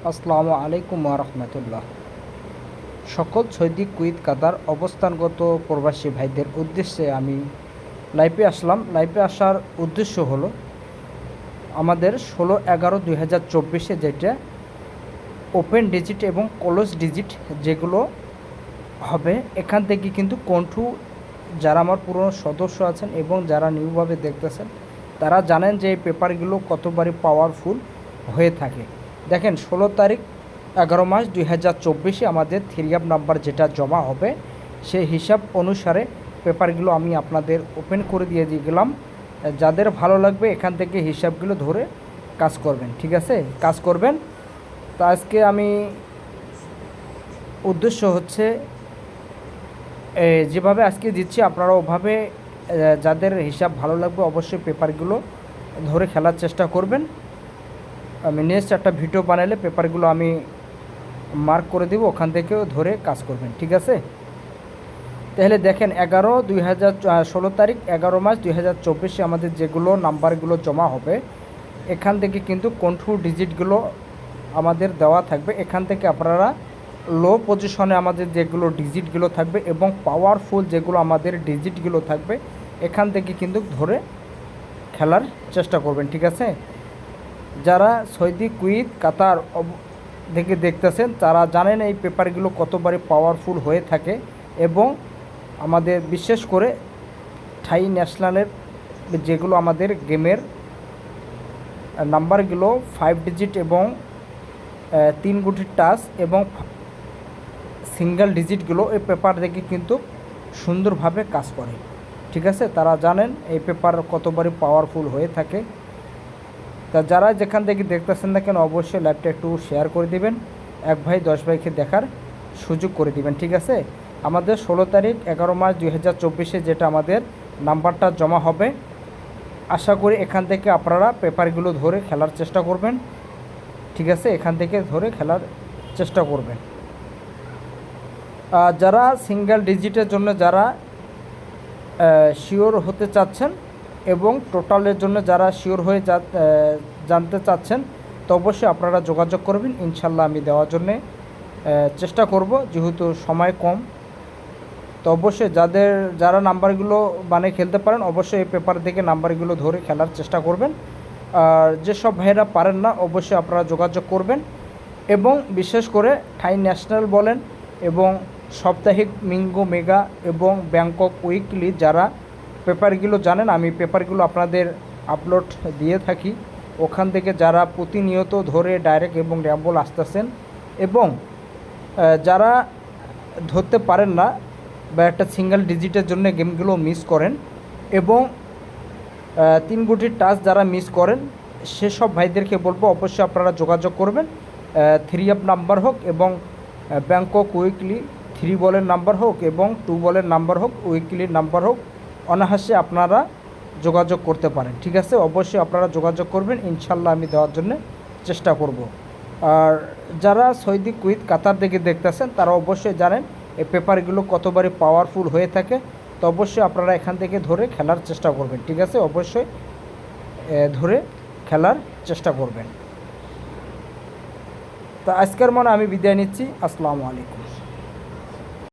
আসসালামু আলাইকুম ওয়া রাহমাতুল্লাহ। সকল সৌদি, কুয়েত, কাতার অবস্থানগত প্রবাসী ভাইদের উদ্দেশ্যে আমি লাইভে আসলাম। লাইভে আসার উদ্দেশ্য হলো আমাদের 16/11/2024 যেটা ওপেন ডিজিট এবং ক্লোজ ডিজিট যেগুলো হবে, এখান থেকে কিন্তু কন্ট্রু যারা আমার পুরনো সদস্য আছেন এবং যারা নিউভাবে দেখতেছেন তারা জানেন যে এই পেপারগুলো কতবারই পাওয়ারফুল হয়ে থাকে। দেখেন 16 তারিখ 11 মাস 2024 আমাদের থ্রি আপ নাম্বার যেটা জমা হবে সেই হিসাব অনুসারে পেপারগুলো আমি আপনাদের ওপেন করে দিয়ে গেলাম। যাদের ভালো লাগবে এখান থেকে হিসাবগুলো ধরে কাজ করবেন, ঠিক আছে? কাজ করবেন। তো আজকে আমি উদ্দেশ্য হচ্ছে যেভাবে আজকে দিচ্ছি আপনারা ওভাবে যাদের হিসাব ভালো লাগবে অবশ্যই পেপারগুলো ধরে খেলার চেষ্টা করবেন। আমি নেক্সট একটা ভিডিও বানালে পেপারগুলো আমি মার্ক করে দেব, ওখান থেকেও ধরে কাজ করবেন, ঠিক আছে? তাহলে দেখেন 16 তারিখ 11 মাস 2024 আমাদের যেগুলো নাম্বারগুলো জমা হবে এখান থেকে কিন্তু কন্ট্রোল ডিজিটগুলো আমাদের দেওয়া থাকবে। এখান থেকে আপনারা লো পজিশনে আমাদের যেগুলো ডিজিটগুলো থাকবে এবং পাওয়ারফুল যেগুলো আমাদের ডিজিটগুলো থাকবে এখান থেকে কিন্তু ধরে খেলার চেষ্টা করবেন, ঠিক আছে? যারা সৌদি, কুয়েত, কাতার থেকে দেখতেছেন তারা জানেন এই পেপারগুলো কতবারই পাওয়ারফুল হয়ে থাকে এবং আমাদের বিশেষ করে থাই ন্যাশনালের যেগুলো আমাদের গেমের নাম্বারগুলো 5 ডিজিট এবং 3 গুটির টাচ এবং সিঙ্গেল ডিজিটগুলো এই পেপার থেকে কিন্তু সুন্দরভাবে কাজ করে, ঠিক আছে? তারা জানেন এই পেপার কতবারই পাওয়ারফুল হয়ে থাকে। তা যারা যেখান থেকে দেখতেছেন না কেন অবশ্যই লাইভটা একটু শেয়ার করে দিবেন, 1 ভাই 10 ভাইকে দেখার সুযোগ করে দিবেন, ঠিক আছে? আমাদের 16 তারিখ 11 মাস 2024 যেটা আমাদের নাম্বারটা জমা হবে, আশা করি এখান থেকে আপনারা পেপারগুলো ধরে খেলার চেষ্টা করবেন, ঠিক আছে? এখান থেকে ধরে খেলার চেষ্টা করবেন। যারা সিঙ্গেল ডিজিটের জন্য যারা শিওর হতে চাচ্ছেন এবং টোটালের জন্য যারা শিওর হয়ে জানতে চাচ্ছেন তো অবশ্যই আপনারা যোগাযোগ করবেন, ইনশাল্লাহ আমি দেওয়ার জন্যে চেষ্টা করব, যেহেতু সময় কম। তো অবশ্যই যারা নাম্বারগুলো বানিয়ে খেলতে পারেন অবশ্যই এই পেপার থেকে নাম্বারগুলো ধরে খেলার চেষ্টা করবেন। আর যেসব ভাইয়েরা পারেন না অবশ্যই আপনারা যোগাযোগ করবেন এবং বিশেষ করে থাই ন্যাশনাল বলেন এবং সাপ্তাহিক মিঙ্গো মেগা এবং ব্যাংকক উইকলি যারা পেপারগুলো জানেন, আমি পেপারগুলো আপনাদের আপলোড দিয়ে থাকি। ওখান থেকে যারা প্রতিনিয়ত ধরে ডাইরেক্ট এবং র্যাম্বল আসতেছেন এবং যারা ধরতে পারেন না বা একটা সিঙ্গেল ডিজিটের জন্য গেমগুলো মিস করেন এবং 3 গুটির টাচ যারা মিস করেন সেসব ভাইদেরকে বলবো অবশ্যই আপনারা যোগাযোগ করবেন। 3 আপ নাম্বার হোক এবং ব্যাংকক উইকলি 3 বলের নাম্বার হোক এবং 2 বলের নাম্বার হোক, উইকলির নাম্বার হোক, অনায়াসে আপনারা যোগাযোগ করতে পারেন, ঠিক আছে? অবশ্যই আপনারা যোগাযোগ করবেন, ইনশাল্লাহ আমি দেওয়ার জন্য চেষ্টা করব। আর যারা সৌদি, কুয়েত, কাতার থেকে দেখতেছেন তারা অবশ্যই জানেন এই পেপারগুলো কতবারই পাওয়ারফুল হয়ে থাকে। তো অবশ্যই আপনারা এখান থেকে ধরে খেলার চেষ্টা করবেন, ঠিক আছে? অবশ্যই ধরে খেলার চেষ্টা করবেন। তো আজকের মনে আমি বিদায় নিচ্ছি। আসসালামু আলাইকুম।